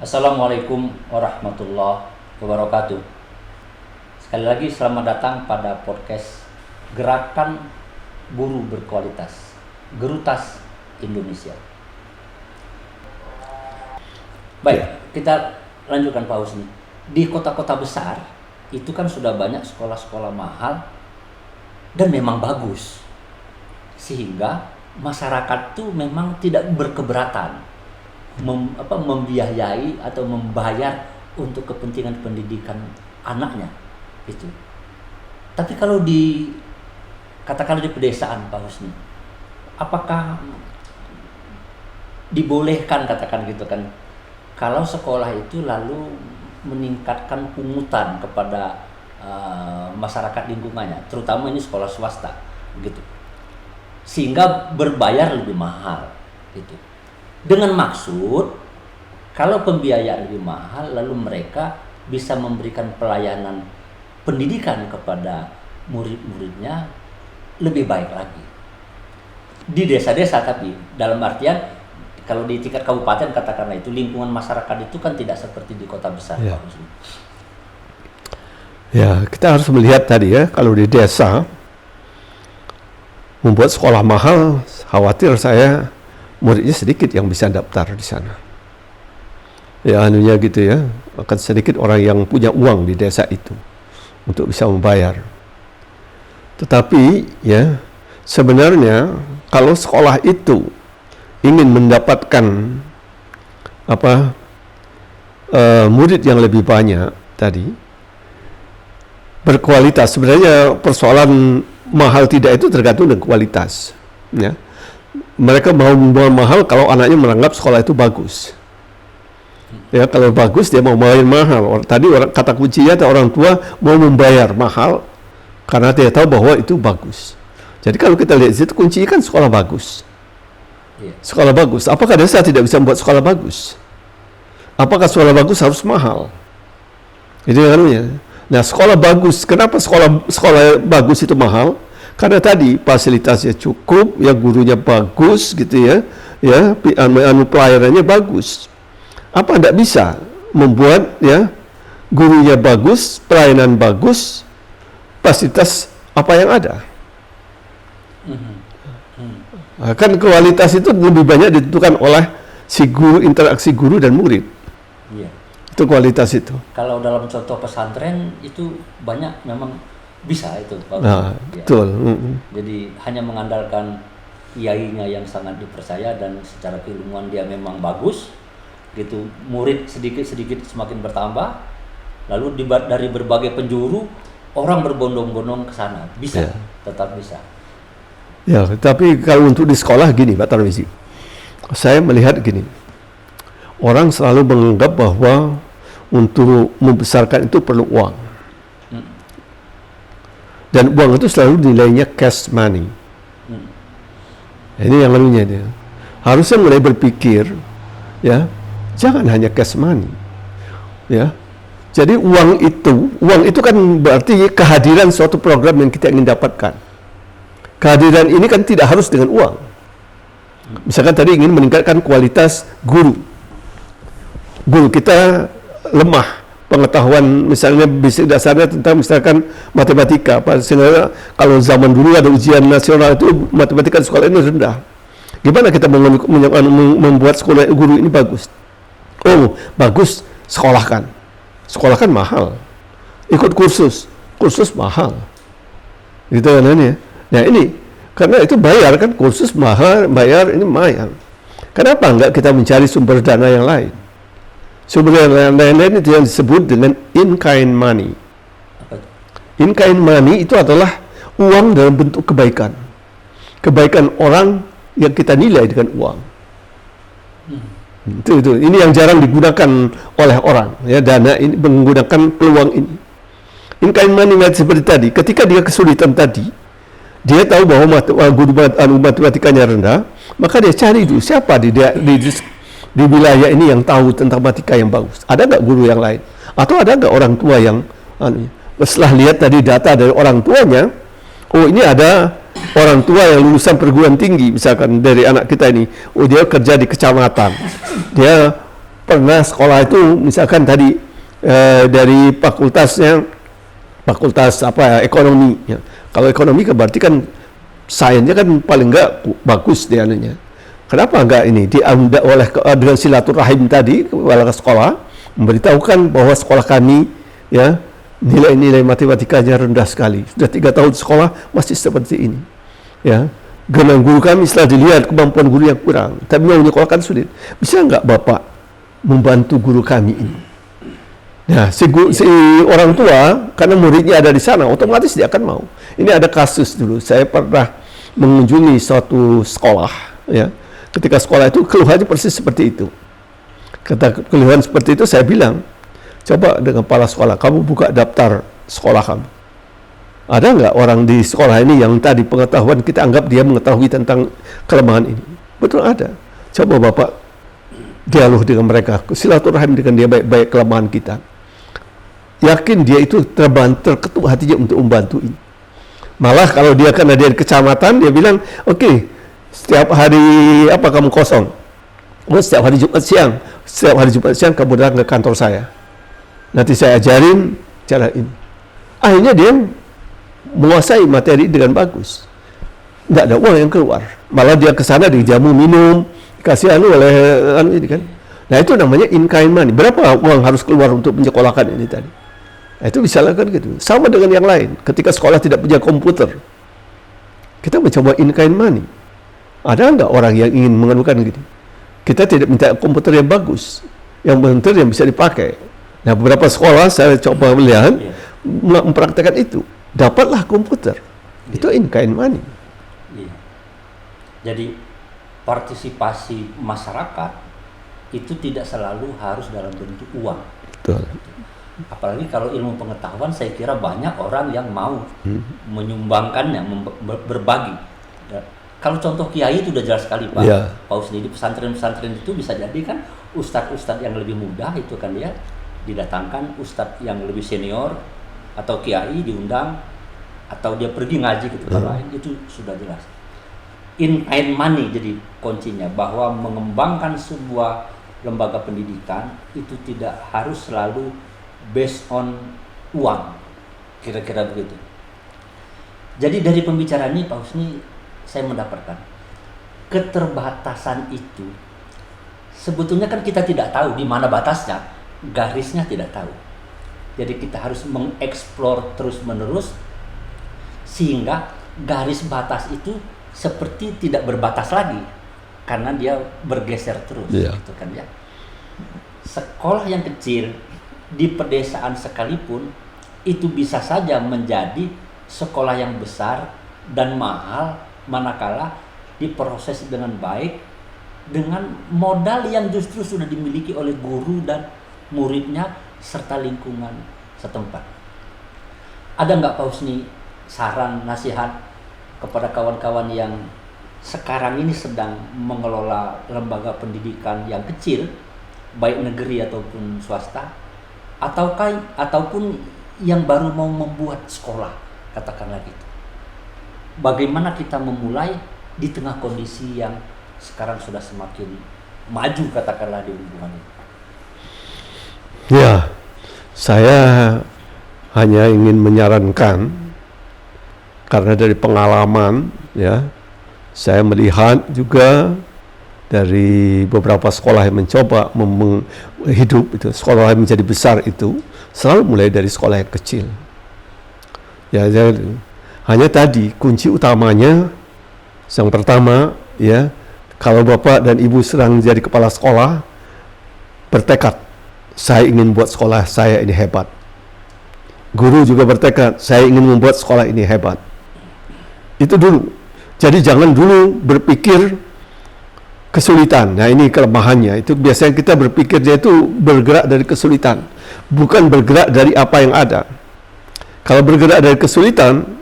Assalamualaikum warahmatullahi wabarakatuh. Sekali lagi selamat datang pada podcast Gerakan Guru Berkualitas Gerutas Indonesia. Baik, kita lanjutkan Pak Husni. Di kota-kota besar itu kan sudah banyak sekolah-sekolah mahal dan memang bagus, sehingga masyarakat tuh memang tidak berkeberatan membiayai atau membayar untuk kepentingan pendidikan anaknya itu. Tapi kalau katakanlah di pedesaan Pak Husni, apakah dibolehkan, katakan gitu kan, kalau sekolah itu lalu meningkatkan pungutan kepada masyarakat lingkungannya, terutama ini sekolah swasta gitu, sehingga berbayar lebih mahal gitu. Dengan maksud, kalau pembiayaan lebih mahal, lalu mereka bisa memberikan pelayanan pendidikan kepada murid-muridnya lebih baik lagi. Di desa-desa, tapi dalam artian, kalau di tingkat kabupaten katakanlah itu, lingkungan masyarakat itu kan tidak seperti di kota besar. Ya. Ya, kita harus melihat tadi ya, kalau di desa, membuat sekolah mahal, khawatir saya muridnya sedikit yang bisa daftar di sana. Ya anunya gitu ya, akan sedikit orang yang punya uang di desa itu untuk bisa membayar. Tetapi ya sebenarnya kalau sekolah itu ingin mendapatkan murid yang lebih banyak tadi, berkualitas, sebenarnya persoalan mahal tidak itu tergantung dengan kualitas ya. Mereka mau membayar mahal kalau anaknya menganggap sekolah itu bagus. Ya, kalau bagus dia mau bayar mahal. Tadi kata kuncinya orang tua mau membayar mahal karena dia tahu bahwa itu bagus. Jadi kalau kita lihat itu kuncinya kan sekolah bagus. Sekolah bagus. Apakah desa tidak bisa membuat sekolah bagus? Apakah sekolah bagus harus mahal? Jadi anunya. Nah, sekolah bagus. Kenapa sekolah bagus itu mahal? Karena tadi fasilitasnya cukup, ya gurunya bagus gitu ya, pelayanannya bagus. Apa tidak bisa membuat ya gurunya bagus, pelayanan bagus, fasilitas apa yang ada? Kan kualitas itu lebih banyak ditentukan oleh si guru, interaksi guru dan murid. Iya. Itu kualitas itu. Kalau dalam contoh pesantren itu banyak memang bisa itu Pak. Nah, ya. Betul. Jadi hanya mengandalkan kiainya yang sangat dipercaya dan secara keilmuan dia memang bagus gitu, murid sedikit-sedikit semakin bertambah, lalu dari berbagai penjuru orang berbondong-bondong ke sana, bisa ya. Tetap bisa. Ya, tapi kalau untuk di sekolah gini Pak Tarmizi, saya melihat gini, orang selalu menganggap bahwa untuk membesarkan itu perlu uang. Dan uang itu selalu nilainya cash money. Ini yang lalunya dia. Harusnya mulai berpikir, ya, jangan hanya cash money, ya. Jadi uang itu kan berarti kehadiran suatu program yang kita ingin dapatkan. Kehadiran ini kan tidak harus dengan uang. Misalkan tadi ingin meningkatkan kualitas guru. Guru kita lemah pengetahuan, misalnya basic dasarnya tentang misalkan matematika. Sehingga kalau zaman dulu ada ujian nasional itu matematika di sekolah ini rendah. Gimana kita membuat sekolah guru ini bagus? Oh, bagus, sekolahkan. Sekolahkan mahal. Ikut kursus mahal. Gitu kan ini. Nah ini, karena itu bayar kan, kursus mahal, bayar ini mahal. Kenapa enggak kita mencari sumber dana yang lain? Sumber yang lain itu yang disebut dengan in-kind money. In-kind money itu adalah uang dalam bentuk kebaikan. Kebaikan orang yang kita nilai dengan uang. Itu. Ini yang jarang digunakan oleh orang. Ya, dana ini menggunakan peluang ini. In-kind money seperti tadi. Ketika dia kesulitan tadi, dia tahu bahwa guru matematikanya rendah, maka dia cari dulu siapa di wilayah ini yang tahu tentang matematika yang bagus. Ada nggak guru yang lain? Atau ada nggak orang tua yang setelah lihat tadi data dari orang tuanya, oh ini ada orang tua yang lulusan perguruan tinggi, misalkan dari anak kita ini, oh dia kerja di kecamatan, dia pernah sekolah itu misalkan tadi dari fakultas apa ekonomi ya. Kalau ekonomi kan berarti kan sainsnya kan paling enggak bagus dia anunya. Kenapa enggak ini diambil oleh dengan silaturahim tadi kepala sekolah memberitahukan bahwa sekolah kami ya nilai-nilai matematikanya rendah sekali. Sudah 3 tahun sekolah masih seperti ini. Ya. Dengan guru kami setelah dilihat kemampuan guru yang kurang, tapi mau menyekolahkan sulit. Bisa enggak Bapak membantu guru kami ini? Nah, si orang tua, karena muridnya ada di sana, otomatis dia akan mau. Ini ada kasus dulu, saya pernah mengunjungi suatu sekolah, ya. Ketika sekolah itu keluhannya persis seperti itu. Ketika keluhan seperti itu, saya bilang, coba dengan kepala sekolah, kamu buka daftar sekolah kamu. Ada nggak orang di sekolah ini yang tadi pengetahuan kita anggap dia mengetahui tentang kelemahan ini? Betul ada. Coba Bapak dialog dengan mereka, silaturahim dengan dia baik-baik kelemahan kita. Yakin dia itu terketuk hatinya untuk membantu ini. Malah kalau dia karena dia di kecamatan, dia bilang, oke, setiap hari apa kamu kosong? Oh, setiap hari Jumat siang kamu datang ke kantor saya. Nanti saya ajarin cara ini. Akhirnya dia menguasai materi dengan bagus. Nggak ada uang yang keluar. Malah dia ke sana dijamu minum, dikasih oleh ini kan. Nah itu namanya in kind money. Berapa uang harus keluar untuk menyekolahkan ini tadi? Nah, itu bisa lakukan gitu. Sama dengan yang lain. Ketika sekolah tidak punya komputer, kita mencoba in kind money. Ada nggak orang yang ingin menganukan gitu? Kita tidak minta komputer yang bagus, yang benar yang bisa dipakai. Nah beberapa sekolah saya coba melihat mempraktekkan itu. Dapatlah komputer. Itu in kind money. Jadi partisipasi masyarakat itu tidak selalu harus dalam bentuk uang. Betul. Apalagi kalau ilmu pengetahuan, saya kira banyak orang yang mau menyumbangkannya, berbagi. Kalau contoh kiai itu udah jelas sekali Pak. Yeah. Pak Usni di pesantren-pesantren itu bisa jadi kan ustadz-ustadz yang lebih muda itu kan dia didatangkan ustadz yang lebih senior atau kiai diundang atau dia pergi ngaji ke tempat lain, itu sudah jelas. In kind money jadi kuncinya, bahwa mengembangkan sebuah lembaga pendidikan itu tidak harus selalu based on uang, kira-kira begitu. Jadi dari pembicaraan ini Pak Husni, saya mendapatkan keterbatasan itu sebetulnya kan kita tidak tahu di mana batasnya, garisnya tidak tahu. Jadi kita harus mengeksplor terus-menerus sehingga garis batas itu seperti tidak berbatas lagi karena dia bergeser terus, gitu kan ya. Sekolah yang kecil di pedesaan sekalipun itu bisa saja menjadi sekolah yang besar dan mahal manakala diproses dengan baik dengan modal yang justru sudah dimiliki oleh guru dan muridnya serta lingkungan setempat. Ada nggak Pak Husni saran, nasihat kepada kawan-kawan yang sekarang ini sedang mengelola lembaga pendidikan yang kecil, baik negeri ataupun swasta, ataupun yang baru mau membuat sekolah, katakanlah gitu. Bagaimana kita memulai di tengah kondisi yang sekarang sudah semakin maju, katakanlah di lingkungan ini? Ya, saya hanya ingin menyarankan karena dari pengalaman ya, saya melihat juga dari beberapa sekolah yang mencoba hidup itu, sekolah yang menjadi besar itu selalu mulai dari sekolah yang kecil. Ya, hanya tadi kunci utamanya yang pertama ya, kalau Bapak dan Ibu sedang jadi kepala sekolah, bertekad saya ingin buat sekolah saya ini hebat. Guru juga bertekad saya ingin membuat sekolah ini hebat. Itu dulu. Jadi jangan dulu berpikir kesulitan. Nah ini kelemahannya. Itu biasanya kita berpikir dia itu bergerak dari kesulitan, bukan bergerak dari apa yang ada. Kalau bergerak dari kesulitan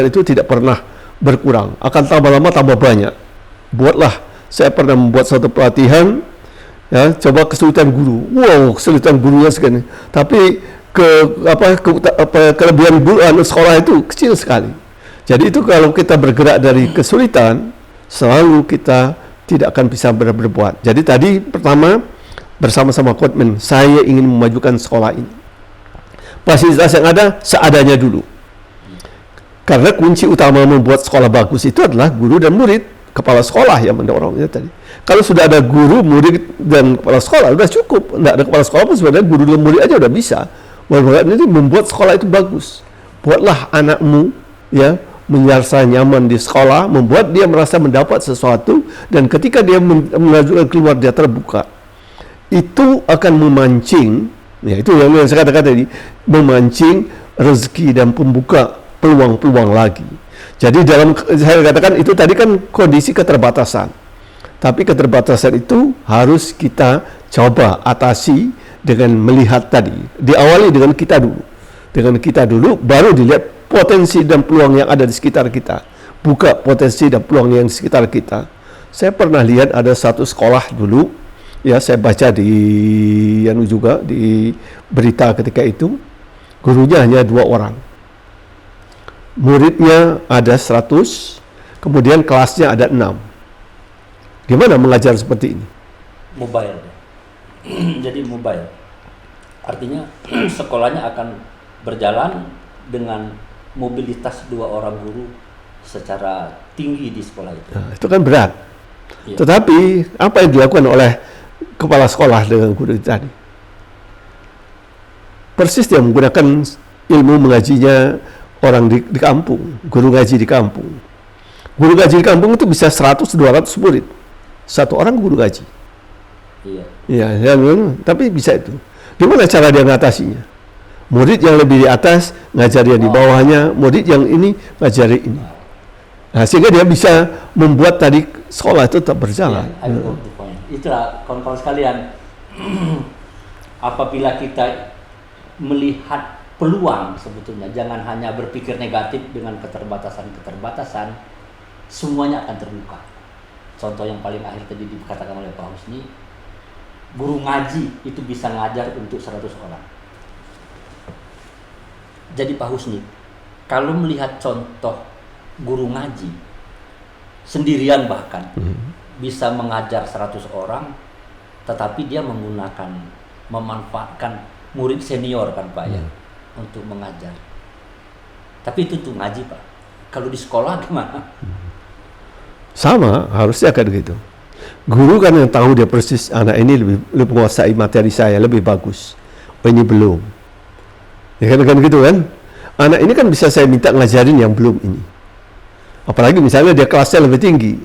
itu tidak pernah berkurang, akan tambah lama tambah banyak. Buatlah, saya pernah membuat satu pelatihan, ya, coba kesulitan guru. Wow, kesulitan gurunya segini. Tapi kelebihan guru sekolah itu kecil sekali. Jadi itu kalau kita bergerak dari kesulitan, selalu kita tidak akan bisa berbuat. Jadi tadi pertama bersama-sama komitmen, saya ingin memajukan sekolah ini. Fasilitas yang ada seadanya dulu. Karena kunci utama membuat sekolah bagus itu adalah guru dan murid, kepala sekolah yang mendorongnya tadi. Kalau sudah ada guru, murid, dan kepala sekolah, sudah cukup. Tidak ada kepala sekolah pun sebenarnya guru dan murid aja udah bisa. Ini membuat sekolah itu bagus. Buatlah anakmu ya merasa nyaman di sekolah, membuat dia merasa mendapat sesuatu, dan ketika dia mengajukan keluar dia terbuka. Itu akan memancing, ya itu yang saya katakan tadi, memancing rezeki dan pembuka peluang-peluang lagi. Jadi dalam saya katakan itu tadi kan kondisi keterbatasan. Tapi keterbatasan itu harus kita coba atasi dengan melihat tadi. Diawali dengan kita dulu. Dengan kita dulu baru dilihat potensi dan peluang yang ada di sekitar kita. Buka potensi dan peluang yang di sekitar kita. Saya pernah lihat ada satu sekolah dulu, ya saya baca di juga di berita ketika itu, gurunya hanya 2 orang. Muridnya ada 100, kemudian kelasnya ada 6. Gimana mengajar seperti ini? Mobile. Jadi mobile. Artinya sekolahnya akan berjalan dengan mobilitas 2 orang guru secara tinggi di sekolah itu. Nah, itu kan berat. Iya. Tetapi apa yang dilakukan oleh kepala sekolah dengan guru tadi? Persis dia menggunakan ilmu mengajinya orang di kampung, guru ngaji di kampung. Guru ngaji di kampung itu bisa 100-200 murid. Satu orang guru ngaji. Iya. Ya, tapi bisa itu. Gimana cara dia mengatasinya? Murid yang lebih di atas ngajari yang di bawahnya, murid yang ini ngajari ini. Nah, sehingga dia bisa membuat tadi sekolah itu tetap berjalan. Itulah kawan-kawan sekalian. Apabila kita melihat peluang sebetulnya, jangan hanya berpikir negatif dengan keterbatasan-keterbatasan, semuanya akan terbuka. Contoh yang paling akhir tadi dikatakan oleh Pak Husni, guru ngaji itu bisa ngajar untuk 100 orang. Jadi Pak Husni, kalau melihat contoh guru ngaji sendirian bahkan bisa mengajar 100 orang, tetapi dia memanfaatkan murid senior kan Pak ya untuk mengajar. Tapi itu tuh ngaji Pak. Kalau di sekolah gimana? Sama, harusnya kan gitu. Guru kan yang tahu dia persis anak ini lebih menguasai materi saya, lebih bagus. Oh ini belum. Ya kan gitu kan? Anak ini kan bisa saya minta ngajarin yang belum ini. Apalagi misalnya dia kelasnya lebih tinggi.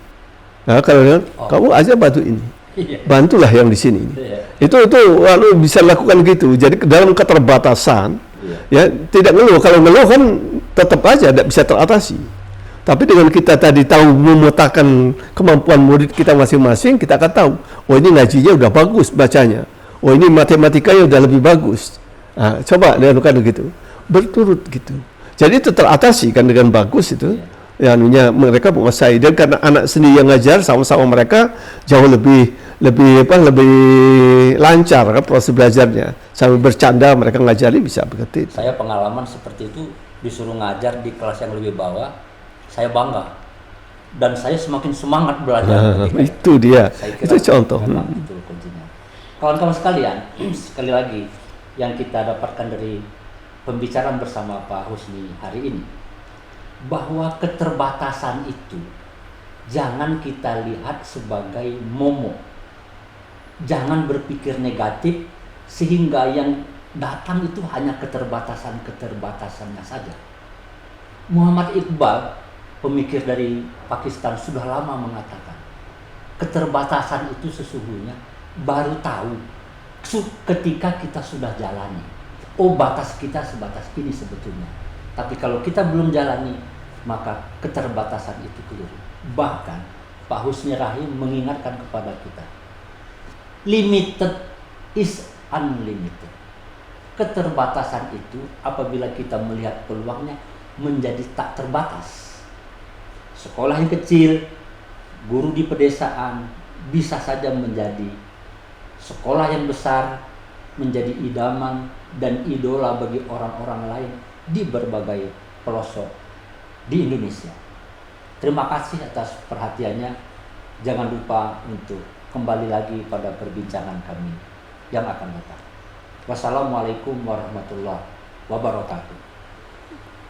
Nah, kalau kamu aja bantu ini. Bantulah yang di sini. Itu lalu bisa lakukan gitu. Jadi dalam keterbatasan ya tidak ngeluh. Kalau ngeluh kan tetap aja tidak bisa teratasi. Tapi dengan kita tadi tahu memetakan kemampuan murid kita masing-masing, kita akan tahu, oh ini ngajinya udah bagus bacanya. Oh ini matematikanya udah lebih bagus. Nah, coba lakukan gitu. Berturut gitu. Jadi itu teratasi kan dengan bagus itu. Ya, mereka menguasai, dan karena anak sendiri yang ngajar sama-sama mereka jauh lebih lancar kan proses belajarnya. Sambil bercanda mereka ngajari bisa begitu. Saya pengalaman seperti itu, disuruh ngajar di kelas yang lebih bawah, saya bangga dan saya semakin semangat belajar. Itu dia. Itu contoh. Itu kuncinya. Kawan-kawan sekalian, sekali lagi yang kita dapatkan dari pembicaraan bersama Pak Husni hari ini, bahwa keterbatasan itu jangan kita lihat sebagai momok. Jangan berpikir negatif sehingga yang datang itu hanya keterbatasannya saja. Muhammad Iqbal, pemikir dari Pakistan, sudah lama mengatakan keterbatasan itu sesungguhnya baru tahu ketika kita sudah jalani. Oh, batas kita sebatas ini sebetulnya. Tapi kalau kita belum jalani, maka keterbatasan itu keliru. Bahkan Pak Husni Rahim mengingatkan kepada kita, limited is unlimited. Keterbatasan itu apabila kita melihat peluangnya menjadi tak terbatas. Sekolah yang kecil, guru di pedesaan bisa saja menjadi sekolah yang besar, menjadi idaman dan idola bagi orang-orang lain di berbagai pelosok di Indonesia. Terima kasih atas perhatiannya. Jangan lupa untuk kembali lagi pada perbincangan kami yang akan datang. Wassalamualaikum warahmatullahi wabarakatuh.